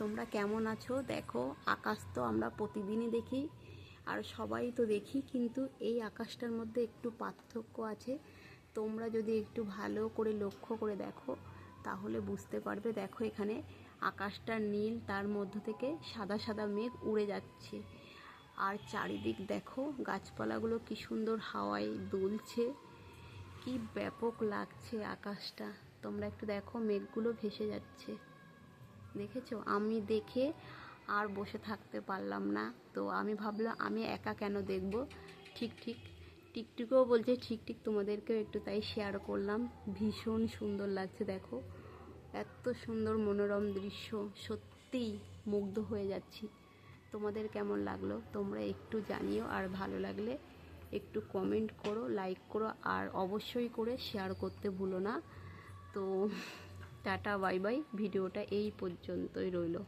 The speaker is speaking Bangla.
তোমরা কেমন আছো? দেখো, আকাশ তো আমরা প্রতিদিনই দেখি আর সবাই তো দেখি, কিন্তু এই আকাশটার মধ্যে একটু পার্থক্য আছে। তোমরা যদি একটু ভালো করে লক্ষ্য করে দেখো তাহলে বুঝতে পারবে। দেখো, এখানে আকাশটা নীল, তার মধ্য থেকে সাদা সাদা মেঘ উড়ে যাচ্ছে। আর চারিদিক দেখো, গাছপালাগুলো কি সুন্দর হাওয়ায় দুলছে, কি ব্যাপক লাগছে আকাশটা। তোমরা একটু দেখো, মেঘগুলো ভেসে যাচ্ছে, দেখেছো? আমি দেখে আর বসে থাকতে পারলাম না। তো আমি ভাবলাম আমি একা কেন দেখব, ঠিক ঠিক টিকটিকও বলছে ঠিক ঠিক, তোমাদেরকেও একটু তাই শেয়ার করলাম। ভীষণ সুন্দর লাগছে দেখো, এত সুন্দর মনোরম দৃশ্য, সত্যিই মুগ্ধ হয়ে যাচ্ছি। তোমাদের কেমন লাগলো তোমরা একটু জানিও, আর ভালো লাগলে একটু কমেন্ট করো, লাইক করো, আর অবশ্যই করে শেয়ার করতে ভুলো না। তো টাটা, বাই বাই। ভিডিওটা এই পর্যন্তই রইলো।